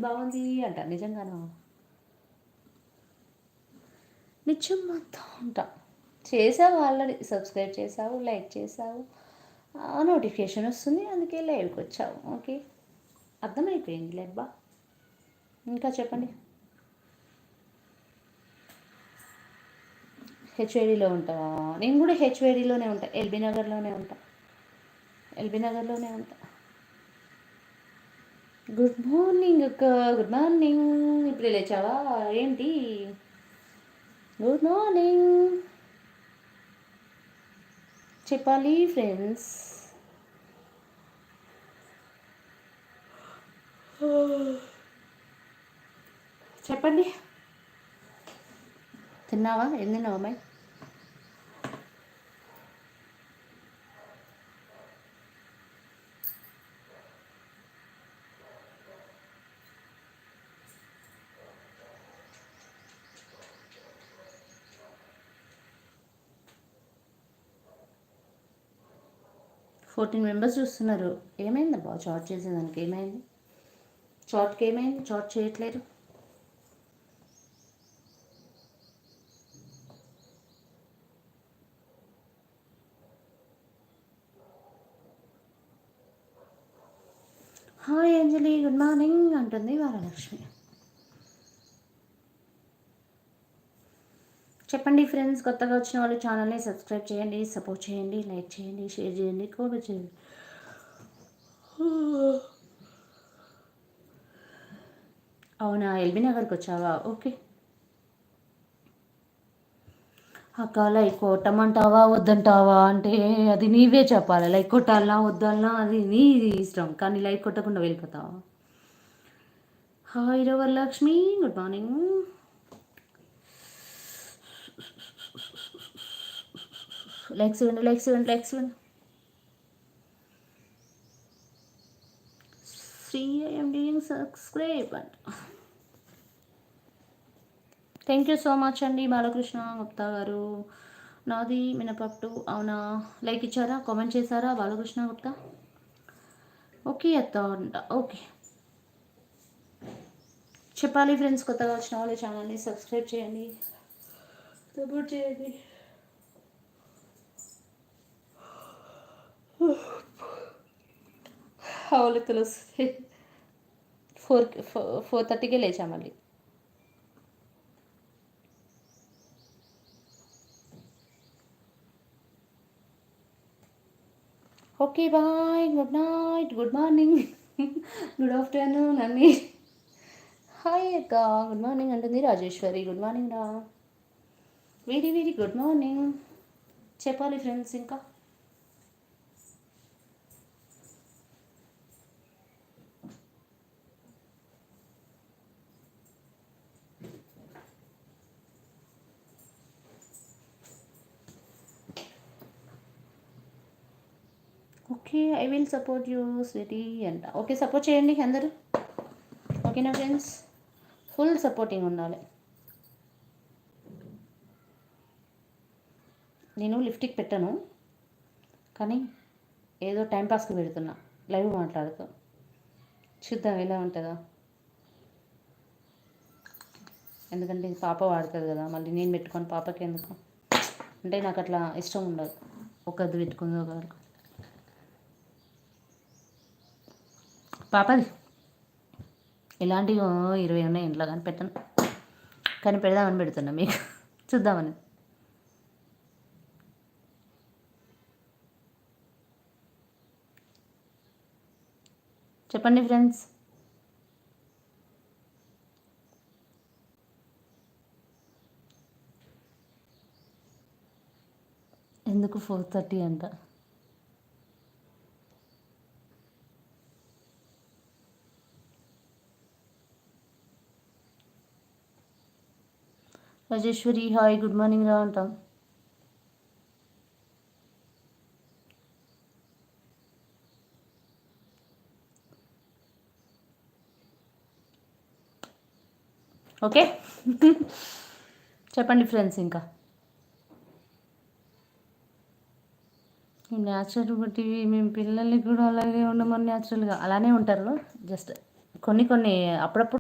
బాగుంది అంట. నిజంగానా? నిత్యం మొత్తం ఉంటా. చేసావు ఆల్రెడీ, సబ్స్క్రైబ్ చేసావు, లైక్ చేసావు, నోటిఫికేషన్ వస్తుంది, అందుకే లైవ్కి వచ్చావు. ఓకే, అర్థమైపోయింది లేబ్బా. ఇంకా చెప్పండి. హెచ్వేడిలో ఉంటావా? నేను కూడా హెచ్వేడిలోనే ఉంటా, ఎల్బీ నగర్లోనే ఉంటా. ఎల్బీ నగర్లోనే ఉంటా. గుడ్ మార్నింగ్ అక్క, గుడ్ మార్నింగ్. ఇప్పుడు లేచావా ఏంటి? గుడ్ మార్నింగ్ చెప్పాలి ఫ్రెండ్స్. చెప్పండి. తిన్నావా? ఏం తిన్నావా అమ్మాయి? 14 మెంబర్స్ చూస్తున్నారు. ఏమైందబ్బా చాట్ చేసేదానికి? ఏమైంది చాట్కి? ఏమైంది చాట్ చేయట్లేదు? హాయ్ అంజలి, గుడ్ మార్నింగ్ అంటుంది వరలక్ష్మి. చెప్పండి ఫ్రెండ్స్. కొత్తగా వచ్చిన వాళ్ళు ఛానల్ని సబ్స్క్రైబ్ చేయండి, సపోర్ట్ చేయండి, లైక్ చేయండి, షేర్ చేయండి, కామెంట్ చేయండి. అవునా, ఎల్బీ నగర్కి వచ్చావా? ఓకే అక్క. లైక్ కొట్టమంటావా వద్దంటావా అంటే అది నీవే చెప్పాలి. లైక్ కొట్టాలనా వద్దాలనా అది నీ ఇష్టం, కానీ లైక్ కొట్టకుండా వెళ్ళిపోతావా? Hi Varalakshmi, good morning. Likes ఇవ్వండి, లైక్స్ ఇవ్వండి, లైక్స్ ఇవ్వండి. శ్రీ ఐఎమ్ డూయింగ్ సబ్స్క్రైబ్ అంట. థ్యాంక్ యూ సో మచ్ అండి బాలకృష్ణ గుప్తా గారు. నాది మినపట్టు. అవునా, లైక్ ఇచ్చారా, కామెంట్ చేశారా బాలకృష్ణ గుప్తా? ఓకే అత్త అంట. ఓకే చెప్పాలి ఫ్రెండ్స్. కొత్తగా వచ్చిన వాళ్ళు ఛానల్ని సబ్స్క్రైబ్ చేయండి, సపోర్ట్ చేయండి. అవును తెలుసు. 4:30కే లేచా మళ్ళీ. Okay bye, good night, good morning, good afternoon అన్నీ. హాయ్ అక్క, గుడ్ మార్నింగ్ అంటుంది రాజేశ్వరి. గుడ్ మార్నింగ్ రా, వెరీ వెరీ గుడ్ మార్నింగ్. చెప్పాలి ఫ్రెండ్స్ ఇంకా. Okay, I will support you sweetie అంట. ఓకే, సపోర్ట్ చేయండి అందరూ. ఓకేనా ఫ్రెండ్స్, ఫుల్ సపోర్టింగ్ ఉండాలి. నేను లిఫ్ట్కి పెట్టాను, కానీ ఏదో టైంపాస్కి పెడుతున్నా, లైవ్ మాట్లాడుతూ. చూద్దాం ఎలా ఉంటుందో. ఎందుకంటే ఇది పాప వాడుతుంది కదా, మళ్ళీ నేను పెట్టుకొని పాపకి ఎందుకు అంటే నాకు అట్లా ఇష్టం ఉండదు. ఒకరిది పెట్టుకుంది ఒకరికి. పాపది ఇలాంటివి 20 ఉన్నాయి ఇంట్లో, కానీ పెట్టను. కానీ పెడదామని పెడుతున్నా మీకు, చూద్దామని. చెప్పండి ఫ్రెండ్స్. ఎందుకు 4:30 అంట? రాజేశ్వరి హాయ్, గుడ్ మార్నింగ్ రా అంటాం. ఓకే చెప్పండి ఫ్రెండ్స్ ఇంకా. న్యాచురల్ బట్టి మేము పిల్లల్ని కూడా అలాగే ఉండమని, న్యాచురల్గా అలానే ఉంటారు, జస్ట్ కొన్ని కొన్ని అప్పుడప్పుడు